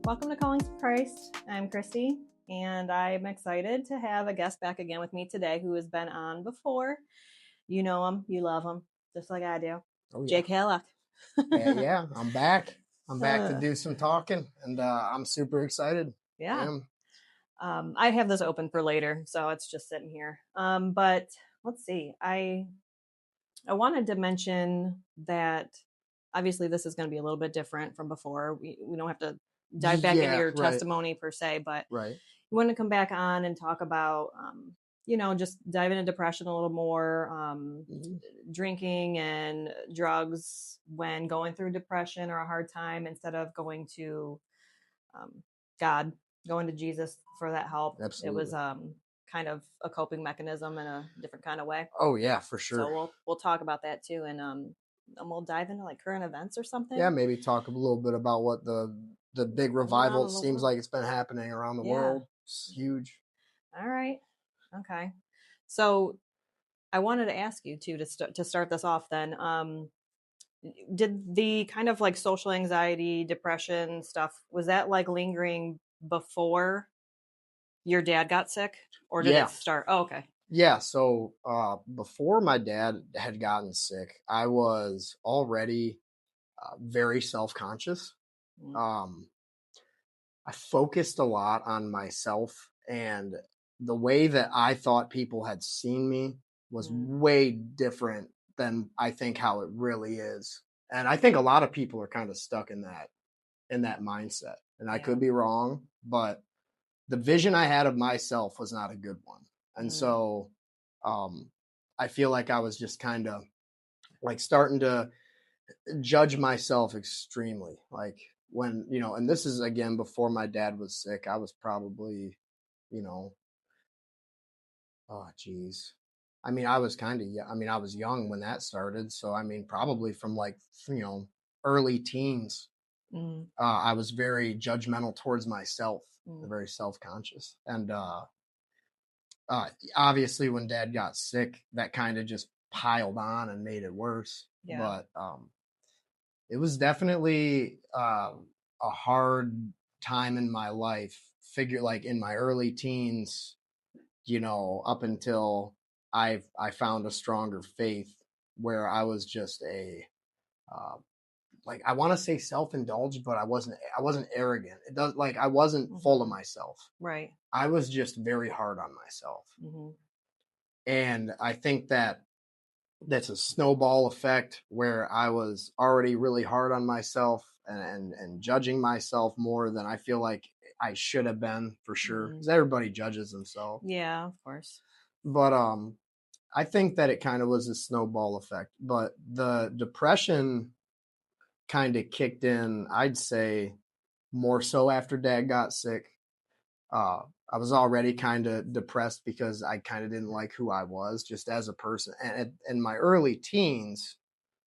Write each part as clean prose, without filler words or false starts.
Welcome to Calling to Christ. I'm Christy, and I'm excited to have a guest back again with me today who has been on before. You know him, you love him, just like I do. Oh, yeah. Jake Hallock. Yeah, I'm back. I'm back to do some talking, and I'm super excited. Yeah. I have this open for later, so it's just sitting here. But let's see. I wanted to mention that obviously this is going to be a little bit different from before. We don't have to dive back into your testimony per se, but right. We want to come back on and talk about, just dive into depression a little more, drinking and drugs when going through depression or a hard time instead of going to God, going to Jesus for that help. Absolutely. It was kind of a coping mechanism in a different kind of way. Oh, yeah, for sure. So we'll talk about that too. And we'll dive into like current events or something. Yeah, maybe talk a little bit about what the big revival seems like it's been happening around the world. It's huge. All right. Okay. So I wanted to ask you too to start this off then. Did the kind of like social anxiety, depression stuff, was that like lingering before your dad got sick, or did it start? Oh, okay. Yeah, so before my dad had gotten sick, I was already very self-conscious. I focused a lot on myself, and the way that I thought people had seen me was way different than I think how it really is. And I think a lot of people are kind of stuck in that mindset. And I could be wrong, but the vision I had of myself was not a good one. And so I feel like I was just kind of like starting to judge myself extremely. Like when, and this is again before my dad was sick. I was probably, oh geez. I mean, I was I was young when that started. So, I mean, probably from like, early teens, I was very judgmental towards myself, very self-conscious. And obviously when dad got sick, that kind of just piled on and made it worse. But it was definitely a hard time in my life. Like in my early teens, up until I found a stronger faith, where I was just like I want to say self-indulged, but I wasn't arrogant. It does like I wasn't full of myself. Right. I was just very hard on myself. And I think that's a snowball effect where I was already really hard on myself and judging myself more than I feel like I should have been, for sure. Because everybody judges themselves. Yeah, of course. But I think that it kind of was a snowball effect. But the depression kind of kicked in, I'd say, more so after dad got sick. I was already kind of depressed because I kind of didn't like who I was just as a person. And in my early teens,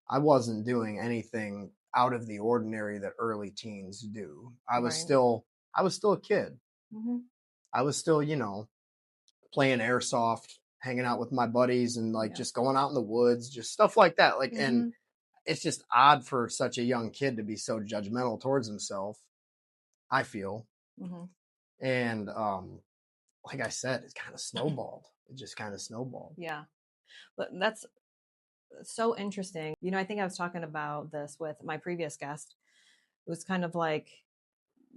I wasn't doing anything out of the ordinary that early teens do. I was still a kid. I was still, playing airsoft, hanging out with my buddies and like just going out in the woods, just stuff like that. Like, and it's just odd for such a young kid to be so judgmental towards himself, I feel. And like I said, it kind of snowballed. It just kind of snowballed. Yeah. But that's so interesting. I think I was talking about this with my previous guest. It was kind of like,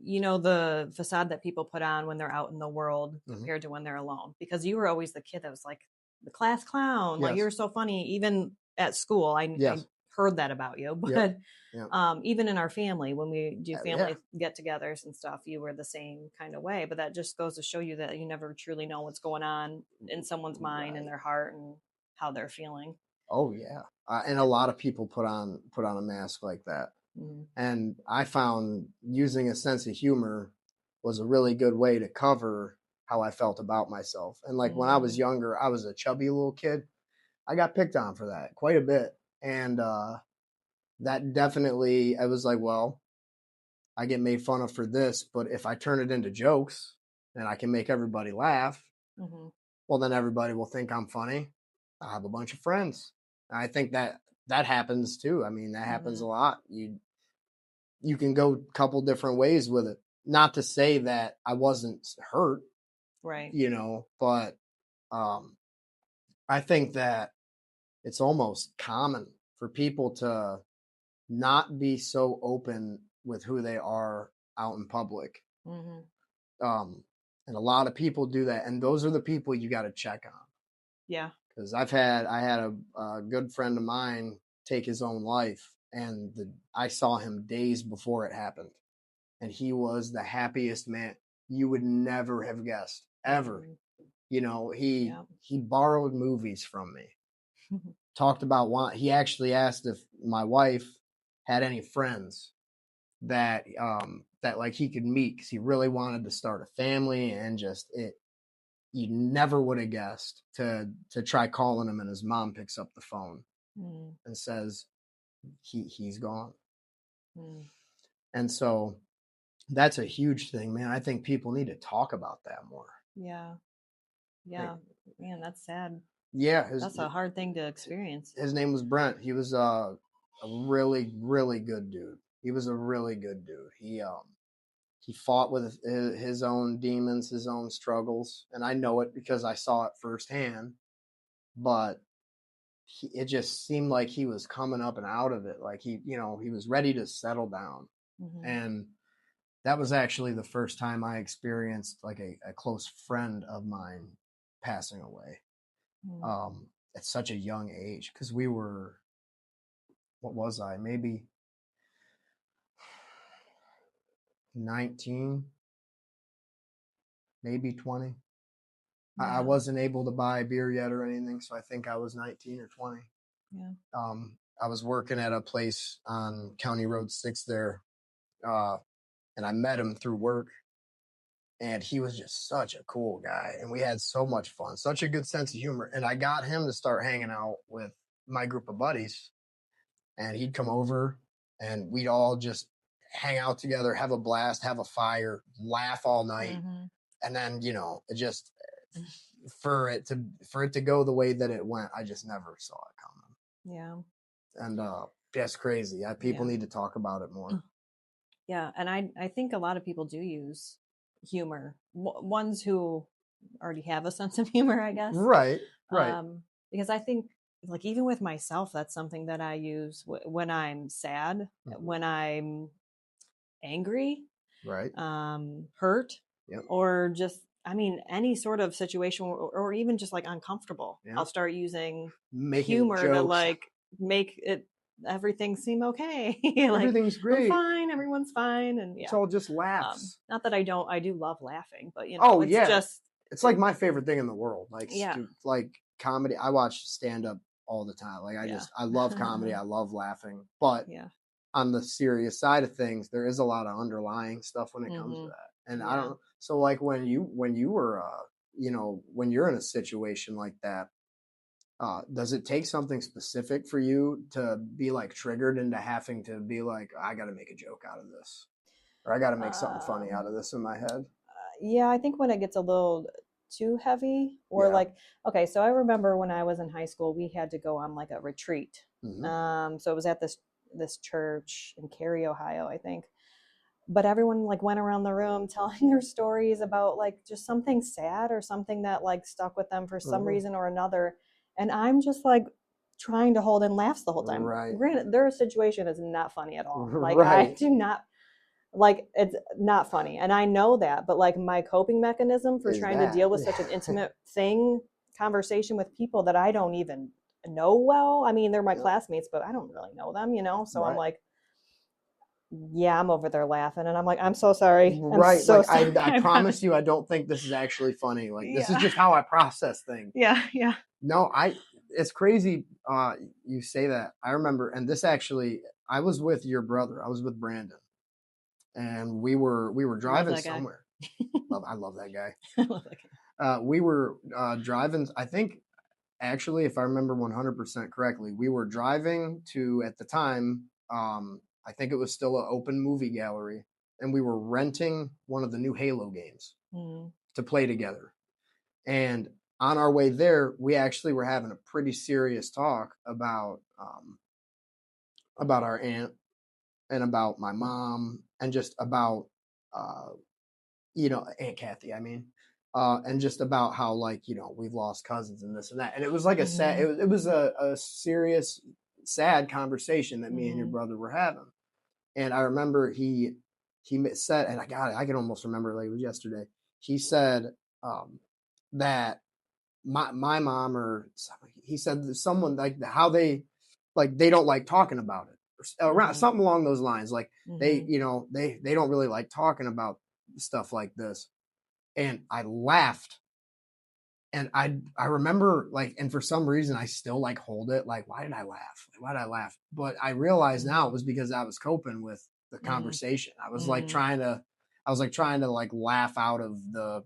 the facade that people put on when they're out in the world compared to when they're alone. Because you were always the kid that was like the class clown. Like you were so funny. Even at school, I heard that about you. But even in our family, when we do family get-togethers and stuff, you were the same kind of way. But that just goes to show you that you never truly know what's going on in someone's mind and their heart and how they're feeling. Oh yeah, and a lot of people put on a mask like that. And I found using a sense of humor was a really good way to cover how I felt about myself. And like when I was younger, I was a chubby little kid. I got picked on for that quite a bit. And that definitely, I was like, well, I get made fun of for this, but if I turn it into jokes and I can make everybody laugh, well, then everybody will think I'm funny. I have a bunch of friends. And I think that happens too. I mean, that happens a lot. You can go a couple different ways with it. not to say that I wasn't hurt, Right. but I think that it's almost common for people to not be so open with who they are out in public. Hmm. And a lot of people do that. And those are the people you got to check on. Yeah. Because I had a good friend of mine take his own life, and I saw him days before it happened, and he was the happiest man you would never have guessed ever. Mhm. He Yeah. he borrowed movies from me. Talked about he actually asked if my wife had any friends that like he could meet because he really wanted to start a family, and just it you never would have guessed to try calling him, and his mom picks up the phone Mm. and says he's gone. Mm. And so that's a huge thing, man. I think people need to talk about that more. Yeah. Like, Yeah. Man, that's sad. yeah, That's a hard thing to experience. his name was Brent. He was a really really good dude. He was a really good dude. He fought with his own demons, his own struggles, and I know it because I saw it firsthand. But it just seemed like he was coming up and out of it. Like he was ready to settle down. Hmm. And that was actually the first time I experienced like a close friend of mine passing away Mm. at such a young age. Because what was I? Maybe 19, maybe 20. I Yeah. wasn't able to buy beer yet or anything, so I think I was 19 or 20. Yeah. I was working at a place on County Road 6 there, uh, and I met him through work. And he was just such a cool guy. And we had so much fun, such a good sense of humor. And I got him to start hanging out with my group of buddies. And he'd come over and we'd all just hang out together, have a blast, have a fire, laugh all night. Hmm. And then, it just for it to go the way that it went, I just never saw it coming. Yeah. And that's crazy. People Yeah. need to talk about it more. Yeah. And I think a lot of people do use humor. Ones who already have a sense of humor, I guess. Right. Right. Because I think, like, even with myself, that's something that I use when I'm sad, Mm-hmm. when I'm angry, Right. hurt, Yep. or just, I mean, any sort of situation, or even just like uncomfortable. Yep. I'll start using Making humor to jokes. like make everything seem okay. Like, Everything's I'm great. fine, everyone's fine, and It's yeah. all just laughs. Not that I do love laughing, but Oh it's yeah, just it's like my favorite thing in the world. Like yeah, like comedy. I watch stand up all the time. Like yeah. I love comedy. I love laughing. But Yeah. on the serious side of things, there is a lot of underlying stuff when it comes to Hmm. that. And I Yeah. don't. So like when you were when you're in a situation like that, does it take something specific for you to be like triggered into having to be like, I got to make a joke out of this, or I got to make something funny out Um, of this in my head? yeah, I think when it gets a little too heavy, or Yeah. like, okay, so I remember when I was in high school, we had to go on like a retreat. Mm-hmm. So it was at this church in Cary, Ohio, I think. But everyone like went around the room telling their stories about like just something sad or something that like stuck with them for some Mm-hmm. reason or another. And I'm just like trying to hold in laughs the whole time. Right. Granted, their situation is not funny at all. Like, I Right. do not, like, it's not funny, and I know that, but like my coping mechanism for Is trying to that? deal with such an intimate conversation with people that I don't even know well. I mean, they're my Yep. classmates, but I don't really know them, so I'm Right. like, yeah, I'm over there laughing, and I'm like, I'm so sorry. I'm Right. so Like sorry. I promise you, I don't think this is actually funny. Like this is Yeah. just how I process things. Yeah. Yeah. No, it's crazy. You say that. I remember, and this actually, I was with your brother. I was with Brandon, and we were Love driving that guy. somewhere. I love that guy. I love that guy. We were driving. I think actually, if I remember 100% correctly, we were driving to at the time. I think it was still an open movie gallery, and we were renting one of the new Halo games to play together. And on our way there, we actually were having a pretty serious talk about our aunt and about my mom and just about uh, Aunt Kathy, I mean, and just about how, like, we've lost cousins and this and that. And it was like a sad, Mhm. it was a serious, sad conversation that me and your Mhm. brother were having. And I remember he said, and I can almost remember it like it was yesterday. He said um, that my mom, or he said that someone, like, how they don't like talking about it, or around Mhm. something along those lines. Like, they Mhm. they don't really like talking about stuff like this. And I laughed, and I remember, like, and for some reason I still, like, hold it, like, why did I laugh? Like, why did I laugh? But I realize now it Mhm. was because I was coping with the Mhm. conversation. Mhm. I was like trying to, like, laugh out of the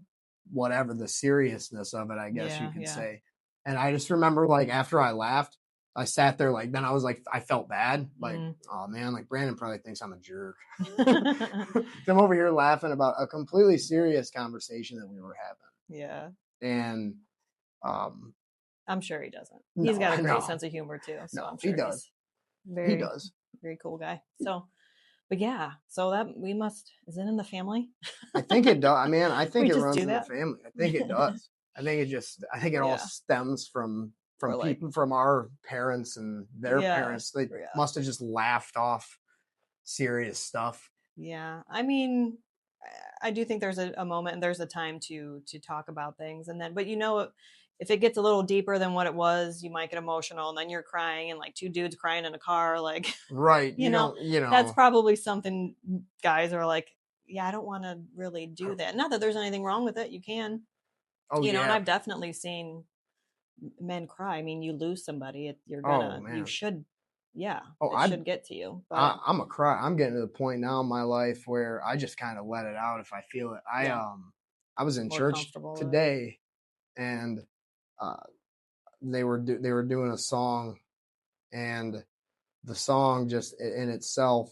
whatever the seriousness of it, I guess you Yeah. could Yeah. say. And I just remember, like, after I laughed, I sat there, like, then I was like, I felt bad, like, Mhm. oh man, like, Brandon probably thinks I'm a jerk. I'm over here laughing about a completely serious conversation that we were having. Yeah. And um I'm sure he doesn't. He's no, got a great no, sense of humor too, so no, I'm he sure does. he's He very, does. very cool guy. So, but yeah, so that we must is it in the family? I think it does. I mean, I think We it just runs do in the that. family. I think it does. I think it all Yeah, stems from we're like, people, from our parents and their yeah, parents. They yeah, must have just laughed off serious stuff. yeah. I mean, I do think there's a moment and there's a time to talk about things, and then, but if it gets a little deeper than what it was, you might get emotional, and then you're crying, and like two dudes crying in a car, like, Right. you know, You that's know. probably something guys are like, yeah, I don't want to really do that. Not that there's anything wrong with it. You can, Oh and yeah. I've definitely seen men cry. I mean, you lose somebody, Oh you man. should, yeah, Oh, it should get to you. But I'm a cry. I'm getting to the point now in my life where I just kind of let it out if I feel it. yeah, I was in more church comfortable with it. today, and uh, they were doing a song, and the song just in itself,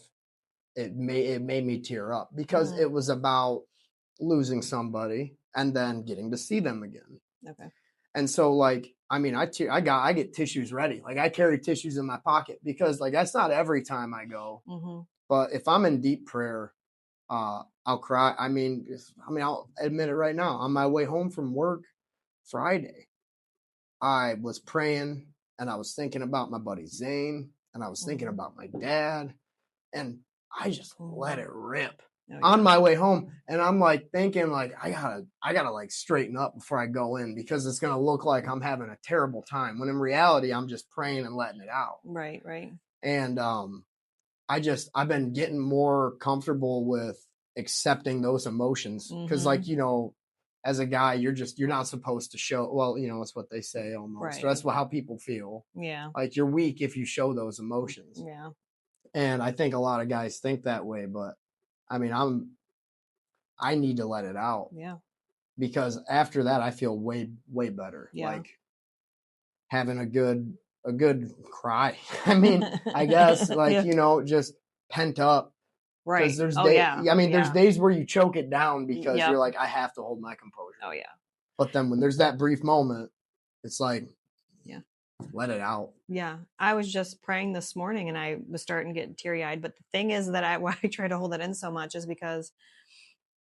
it made me tear up because Mm, it was about losing somebody and then getting to see them again. okay. And so, like, I mean, I get tissues ready. Like, I carry tissues in my pocket because, like, that's not every time I go. Mm-hmm. But if I'm in deep prayer, I'll cry. I'll admit it right now. On my way home from work Friday, I was praying, and I was thinking about my buddy Zane, and I was thinking Mm-hmm. about my dad, and I just let Mm-hmm. it rip Oh on yeah. my way home. And I'm like thinking, like, I gotta like straighten up before I go in because it's gonna look like I'm having a terrible time, when in reality I'm just praying and letting it out. Right. Right. And I've been getting more comfortable with accepting those emotions because, Mm-hmm. like, as a guy, you're not supposed to show. Well, it's what they say almost. Or Right. that's how people feel. Yeah. Like, you're weak if you show those emotions. Yeah. And I think a lot of guys think that way, but I mean, I need to let it out Yeah. because after that I feel way better. Yeah. Like, having a good cry. I mean, I guess, like, Yeah. just pent up. Because Right. Oh yeah. there's Yeah. days where you choke it down because you're Yep. like, I have to hold my composure. Oh yeah. But then when there's that brief moment, it's like, Yeah. let it out. Yeah. I was just praying this morning and I was starting to get teary eyed. But the thing is that why I try to hold it in so much is because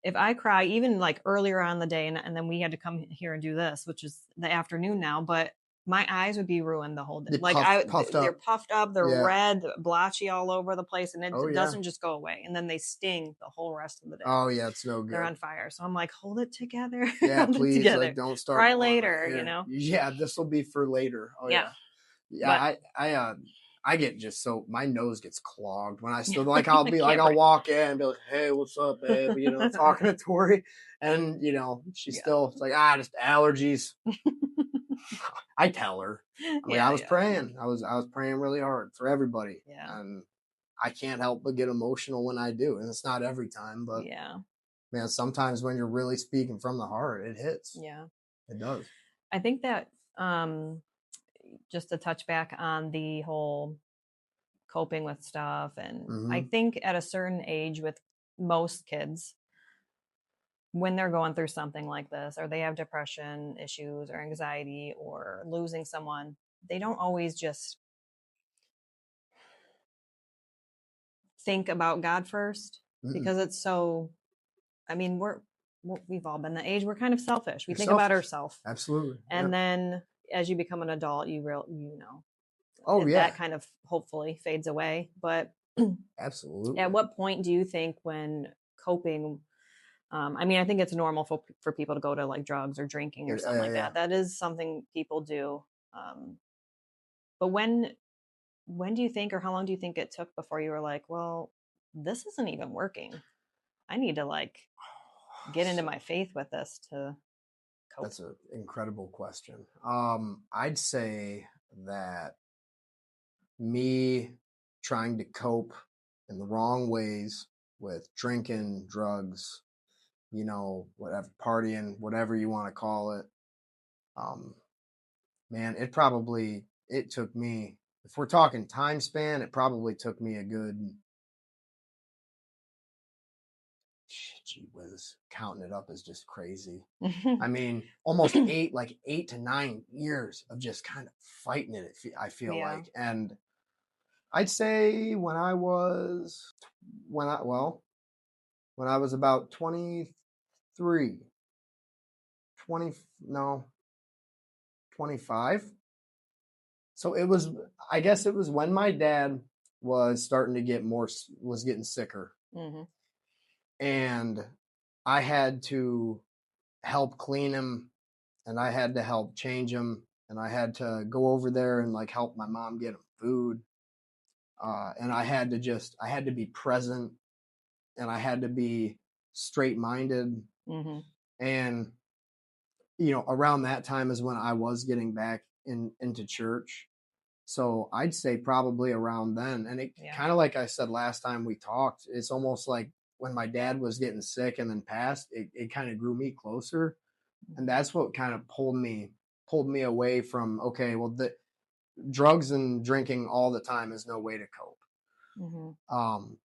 if I cry, even like earlier on the day, and then we had to come here and do this, which is the afternoon now, but my eyes would be ruined the whole day. They Like puffed they're up. puffed up, they're Yeah. red, blotchy all over the place, and Oh it yeah. doesn't just go away. And then they sting the whole rest of the day. Oh yeah. It's no They're good. on fire. So I'm like, hold it together, Yeah. hold it Please, together. like, don't start Cry bawling right later, here. Yeah. This will be for later. Oh Yeah. yeah. Yeah. But I get just so my nose gets clogged when I still, like, I can't I'll breathe. walk in and be like, hey, what's up, babe? Talking to Tori, and she's Yeah. still, it's like, just allergies. I tell her, I'm like, I Yeah. was Yeah. praying. I was praying really hard for everybody, Yeah. and I can't help but get emotional when I do, and it's not every time, but Yeah. man, sometimes when you're really speaking from the heart, it hits. Yeah. It does. I think that um just to touch back on the whole coping with stuff. And I Mm-hmm. think at a certain age with most kids, when they're going through something like this, or they have depression issues or anxiety or losing someone, they don't always just think about God first Mm-mm. because it's so I mean, we've all been the age we're kind of selfish. We You're think about selfish. ourselves, Absolutely. and Yep. then as you become an adult, you know Oh that yeah. kind of hopefully fades away. But Absolutely. at what point do you think when coping? I mean, I think it's normal for people to go to like drugs or drinking or something like Yeah. that. That is something people do. But when do you think, or how long do you think it took before you were like, well, this isn't even working? I need to like get into my faith with this to cope. That's an incredible question. I'd say that me trying to cope in the wrong ways with drinking, drugs, whatever, partying, whatever you want to call it. Um, Man, it took me, if we're talking time span, it probably took me a good, gee whiz, counting it up is just crazy. I mean, almost 8 to 9 years of just kind of fighting it. I feel Yeah. like, and I'd say when I was about 23, 20, no, 25. So I guess it was when my dad was starting to was getting sicker. Mm-hmm. And I had to help clean him, and I had to help change him, and I had to go over there and like help my mom get him food. And I had to be present, and I had to be straight minded. Mm-hmm. And, around that time is when I was getting back into church. So I'd say probably around then. And it Yeah. kind of, like I said last time we talked, it's almost like when my dad was getting sick and then passed, it kind of grew me closer. And that's what kind of pulled me away from, okay, well, the drugs and drinking all the time is no way to cope. Mm-hmm. Um,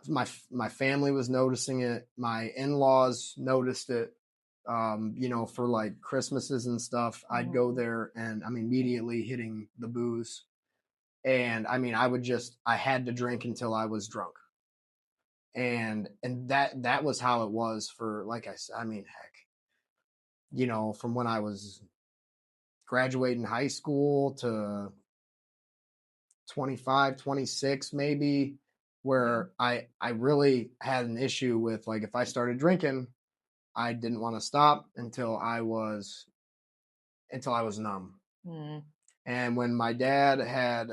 my family was noticing it. My in-laws noticed it. For like Christmases and stuff, I'd go Mm-hmm. there and I'm immediately hitting the booze. And I mean, I had to drink until I was drunk. And that was how it was for, like I said, I mean, heck, from when I was graduating high school to 25, 26, maybe, Yeah. where I really had an issue with, like, if I started drinking, I didn't want to stop until I was numb. Mm-hmm. And when my dad had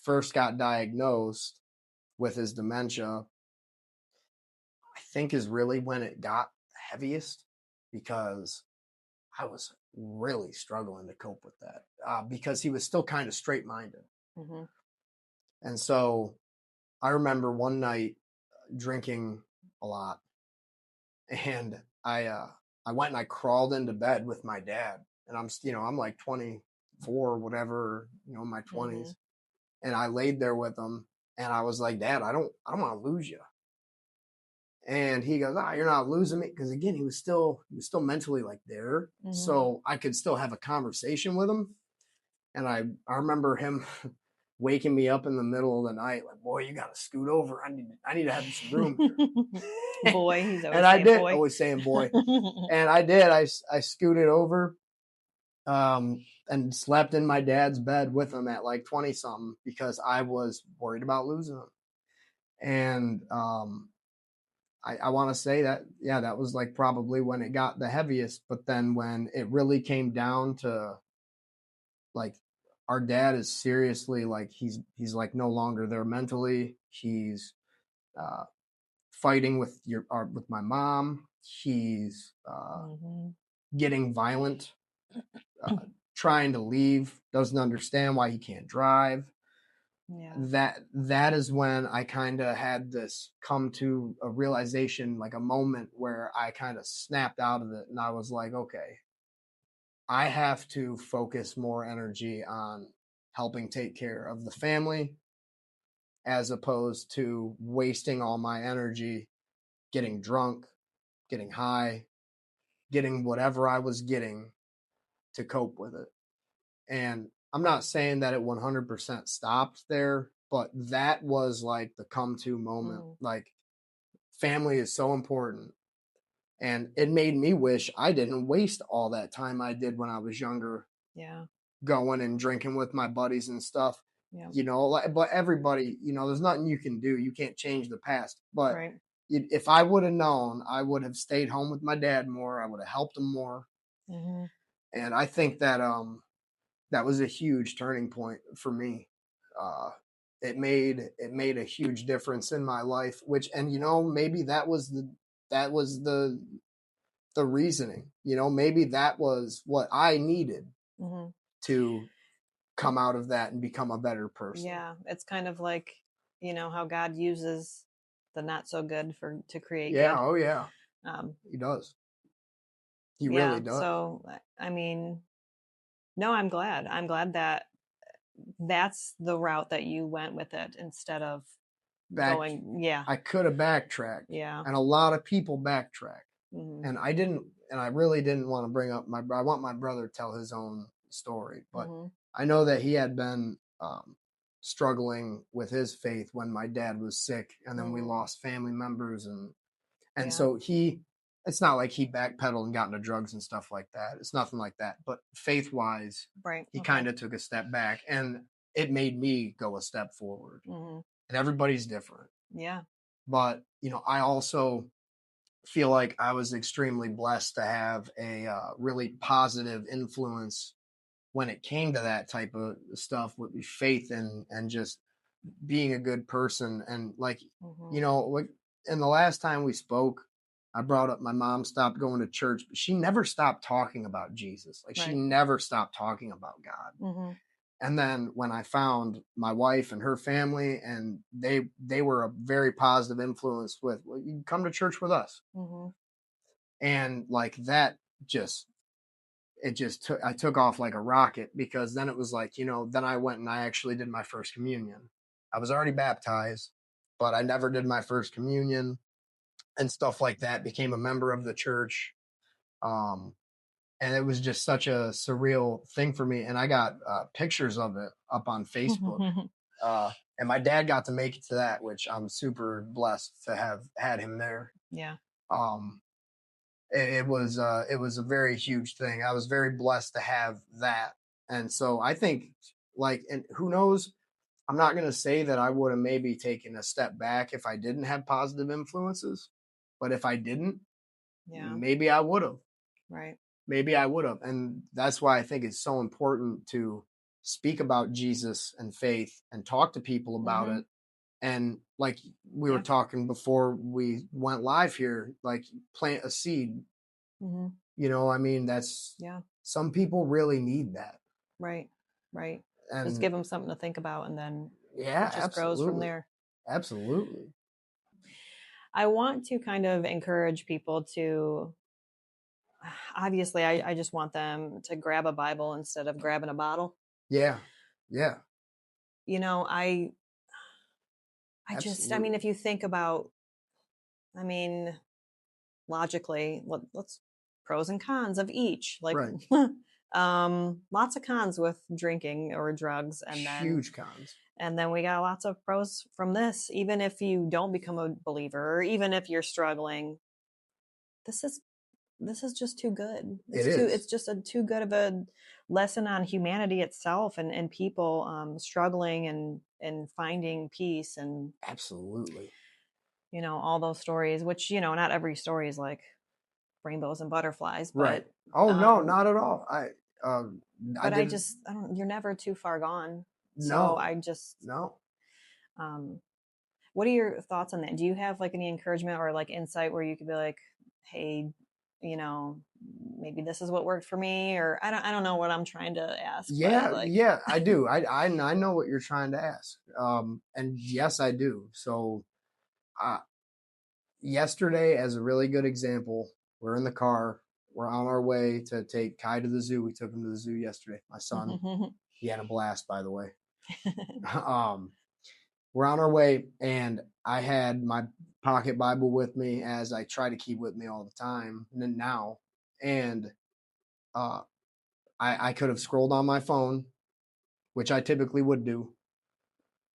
first got diagnosed with his dementia, I think is really when it got heaviest, because I was really struggling to cope with that, because he was still kind of straight minded. Mm-hmm. And so I remember one night drinking a lot, and I went and I crawled into bed with my dad, and I'm like 24, whatever, in my Mm-hmm. 20s, and I laid there with him, and I was like, Dad, I don't want to lose you. And he goes, you're not losing me. Because again, he was still mentally like there. Mm-hmm. So I could still have a conversation with him. And I remember him waking me up in the middle of the night, like, boy, you gotta scoot over. I need to have some room here. Boy, he's And always I saying did, boy. always saying boy. And I did. I scooted over, and slept in my dad's bed with him at like 20 something, because I was worried about losing him. And I want to say that, yeah, that was like probably when it got the heaviest. But then when it really came down to, like, our dad is seriously, like, he's like no longer there mentally. He's uh, fighting with my mom. He's Mm-hmm. getting violent, uh, trying to leave. Doesn't understand why he can't drive. Yeah. That is when I kind of had this come to a realization, like a moment where I kind of snapped out of it, and I was like, okay, I have to focus more energy on helping take care of the family, as opposed to wasting all my energy getting drunk, getting high, getting whatever I was getting to cope with it. And I'm not saying that it 100% stopped there, but that was like the come to moment. Mm. Like, family is so important. And it made me wish I didn't waste all that time I did when I was younger Yeah. going and drinking with my buddies and stuff. Yeah. But everybody, there's nothing you can do. You can't change the past. But Right. if I would have known, I would have stayed home with my dad more. I would have helped him more. Mm-hmm. And I think that that was a huge turning point for me. Uh, it made a huge difference in my life. And maybe that was the reasoning. Maybe that was what I needed Mm-hmm. to come out of that and become a better person. Yeah, it's kind of like, how God uses the not so good to create Yeah, good. oh yeah, Um, he does. He really yeah. does. So, I mean, no, I'm glad. I'm glad that that's the route that you went with it instead of Back, going. Yeah. I could have backtracked, Yeah. and a lot of people backtrack, Mm-hmm. and I didn't, and I really didn't want to bring up I want my brother to tell his own story, but Mm-hmm. I know that he had been struggling with his faith when my dad was sick, and then we Mm-hmm. lost family members, and Yeah. so it's not like he backpedaled and got into drugs and stuff like that. It's nothing like that. But faith wise, Right. he Okay. kind of took a step back, and it made me go a step forward. Mm-hmm. And everybody's different. Yeah. But, I also feel like I was extremely blessed to have a really positive influence when it came to that type of stuff with faith and just being a good person. And like, Mm-hmm. like in the last time we spoke, I brought up my mom stopped going to church, but she never stopped talking about Jesus. Like she Right. never stopped talking about God. Mm-hmm. And then when I found my wife and her family, and they were a very positive influence with, well, you come to church with us. Mm-hmm. And like that just I took off like a rocket, because then it was like, then I went and I actually did my first communion. I was already baptized, but I never did my first communion and stuff like that, became a member of the church. Um, and it was just such a surreal thing for me. And I got pictures of it up on Facebook. And my dad got to make it to that, which I'm super blessed to have had him there. Yeah. Um, it was a very huge thing. I was very blessed to have that. And so I think, like, and who knows, I'm not going to say that I would have maybe taken a step back if I didn't have positive influences, but if I didn't, Yeah. maybe I would have. Right. Maybe I would have. And that's why I think it's so important to speak about Jesus and faith and talk to people about Mm-hmm. it. And like we were Yeah. talking before we went live here, like plant a seed. Mm-hmm. I mean, that's Yeah. some people really need that. Right. Right. Just And give them something to think about, and then yeah, it just grows from absolutely. there. Absolutely. I want to kind of encourage people to, obviously, I just want them to grab a Bible instead of grabbing a bottle. Yeah. Yeah. You know, I mean, Absolutely. if you think about, I mean, logically, let's pros and cons of each. Like, Right. lots of cons with drinking or drugs, Huge cons. and then we got lots of pros from this. Even if you don't become a believer, or even if you're struggling, this is this is just too good. It It's is. just a too good of a lesson on humanity itself, and people struggling and finding peace, and Absolutely. all those stories, which not every story is like rainbows and butterflies, Right. Oh no, um not at all. Um I but I didn't just, I don't, you're never too far gone. So no. I just, No. um what are your thoughts on that? Do you have like any encouragement or like insight where you could be like, hey, you know maybe this is what worked for me, or I don't know what I'm trying to ask, but Yeah, like. yeah, I do. I know what you're trying to ask. And yes, I do. So uh yesterday, as a really good example, we're in the car. We're on our way to take Kai to the zoo. We took him to the zoo yesterday. My son, he had a blast, by the way. um, we're on our way, and I had my pocket Bible with me, as I try to keep with me all the time. And then now, and uh, I could have scrolled on my phone, which I typically would do,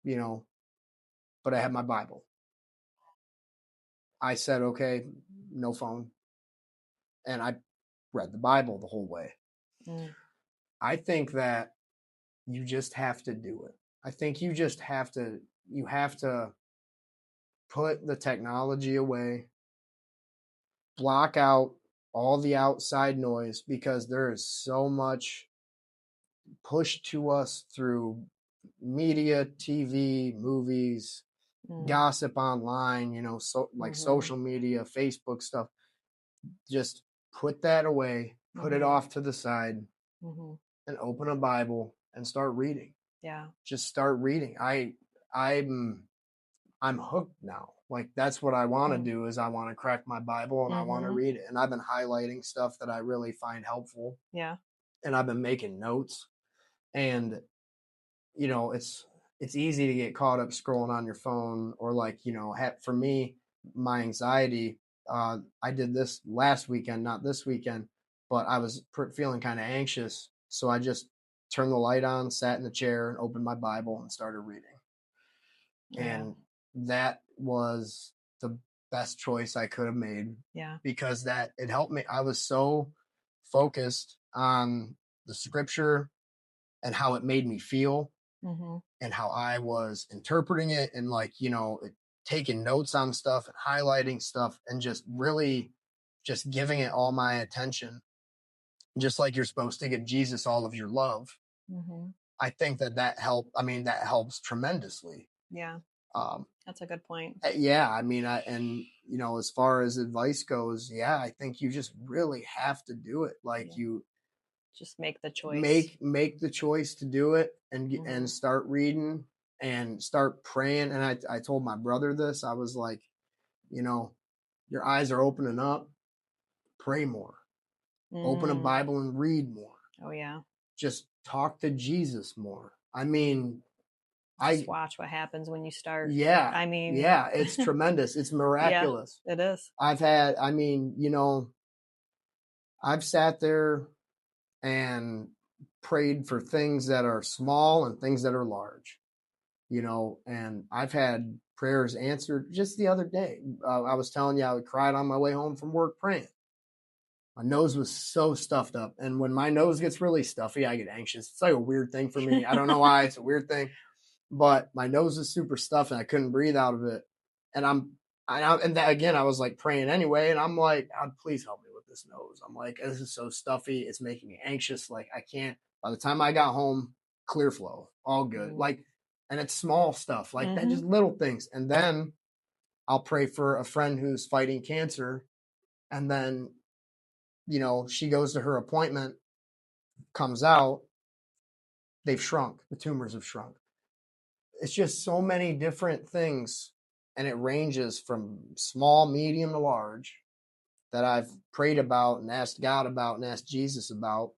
you know, but I had my Bible. I said, okay, no phone. and I read the Bible the whole way. Mm. I think that you just have to do it. I think you just have to, you have to put the technology away, block out all the outside noise, because there is so much pushed to us through media, TV, movies, Mm. gossip online, so like Mhm. social media, Facebook stuff. Just put that away, put it Mhm. off to the side, Mhm. and open a Bible and start reading. Yeah. Just start reading. I'm hooked now. Like, that's what I want to Mm. do, is I want to crack my Bible and I want to Mhm. read it. And I've been highlighting stuff that I really find helpful, Yeah. and I've been making notes. And it's easy to get caught up scrolling on your phone, or like, for me, my anxiety, I did this last weekend, not this weekend, but I was feeling kind of anxious, so I just turned the light on, sat in the chair, and opened my Bible and started reading. Yeah. And that was the best choice I could have made, Yeah. because that it helped me. I was so focused on the scripture and how it made me feel, Mhm. and how I was interpreting it, and like, taking notes on stuff and highlighting stuff, and just really just giving it all my attention, just like you're supposed to give Jesus all of your love. Mhm. I think that helped. I mean, that helps tremendously. Yeah. Um, That's a good point. yeah, I mean, as far as advice goes, yeah, I think you just really have to do it. Like, Yeah. you Just make the choice. make the choice to do it, and Mhm. start reading and start praying. And I told my brother this. I was like, you know, your eyes are opening up. Pray more. Open a Mm. Bible and read more. Oh yeah. Just talk to Jesus more. I mean, Just I watch what happens when you start. yeah, I mean, yeah, it's tremendous. It's yeah, miraculous. it is. I mean, I've sat there and prayed for things that are small and things that are large, and I've had prayers answered just the other day. I was telling you, I cried on my way home from work praying. My nose was so stuffed up. And when my nose gets really stuffy, I get anxious. It's like a weird thing for me. I don't know why. It's a weird thing. But my nose is super stuffed and I couldn't breathe out of it. And and that, again, I was like praying anyway. And I'm like, God, please help me with this nose. I'm like, this is so stuffy. It's making me anxious. Like, I can't. By the time I got home, clear flow, all good. Mm. Like, and it's small stuff like that, Mhm. just little things. And then I'll pray for a friend who's fighting cancer. And then, she goes to her appointment, comes out, they've shrunk. The tumors have shrunk. It's just so many different things, and it ranges from small, medium to large, that I've prayed about and asked God about and asked Jesus about,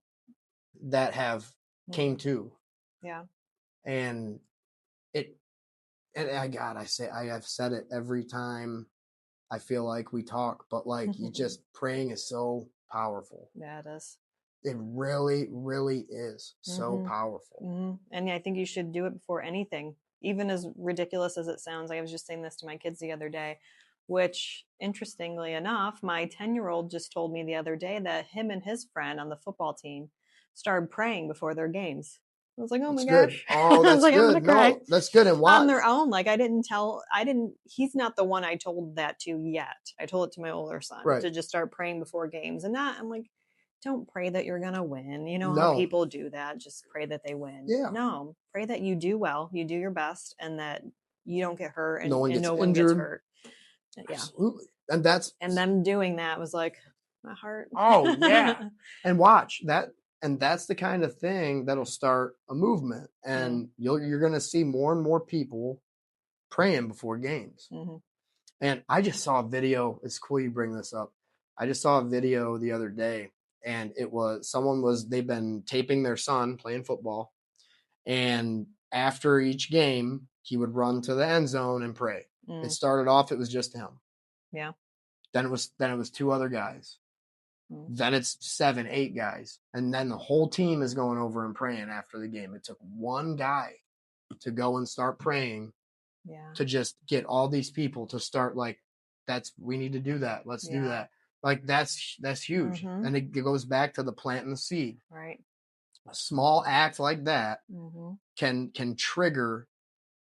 that have came Mhm. to. Yeah. And it and I God, I've said it every time I feel like we talk, but like, you just praying is so powerful. Yeah, it is. It really, really is so Mhm. powerful. Mhm. And yeah, I think you should do it before anything, even as ridiculous as it sounds. I was just saying this to my kids the other day, which, interestingly enough, my 10-year-old just told me the other day that him and his friend on the football team started praying before their games. I was like, oh my That's good. gosh. Oh, I was that's like, I'm gonna good. cry. No, that's good. And On watch. their own. Like, he's not the one I told that to yet. I told it to my older son Right. to just start praying before games. And that, I'm like, don't pray that you're going to win. You know how No. people do that. Just pray that they win. Yeah. No, pray that you do well, you do your best, and that you don't get hurt, No one and gets no one gets injured. hurt. Yeah. Absolutely. And that's And them doing that was like, my heart. oh yeah. And watch that. And that's the kind of thing that'll start a movement. Mm. And you're gonna see more and more people praying before games. Mm-hmm. And I just saw a video. It's cool you bring this up. I just saw a video the other day, and they've been taping their son playing football, and after each game, he would run to the end zone and pray. It Mm. started off, it was just him. Yeah. Then it was two other guys. Mm. Then it's 7, 8 guys. And then the whole team is going over and praying after the game. It took one guy to go and start praying, Yeah. to just get all these people to start, like, we need to do that. Let's do Yeah. that. Like that's huge. Mm-hmm. And it goes back to the planting the seed. Right. A small act like that Mm-hmm. can trigger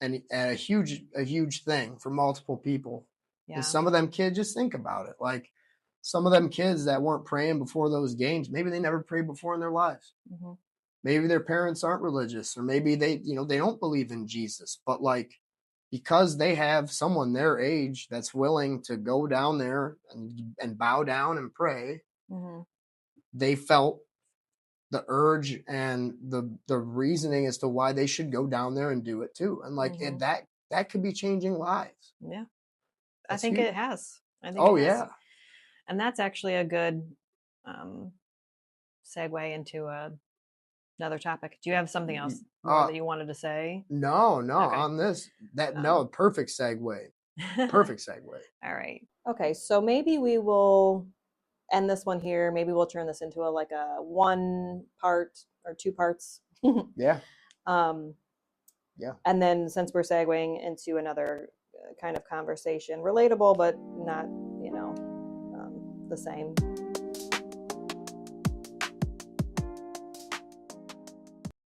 a huge thing for multiple people. And Yeah. some of them kids, just think about it. Like some of them kids that weren't praying before those games, maybe they never prayed before in their lives. Mm-hmm. Maybe their parents aren't religious, or maybe they don't believe in Jesus, but like because they have someone their age that's willing to go down there and bow down and pray, Mm-hmm. they felt the urge and the reasoning as to why they should go down there and do it too. And like Mm-hmm. that could be changing lives. Yeah. I That's think huge. it has. I think it Oh has. yeah. And that's actually a good um, segue into another topic. Do you have something else more Uh that you wanted to say? no, Okay. on this that Um, no, perfect segue. Perfect segue. all right. Okay, so maybe we will end this one here. Maybe we'll turn this into a one part or two parts. Yeah. um, Yeah. and then since we're segueing into another kind of conversation, relatable but not, the same.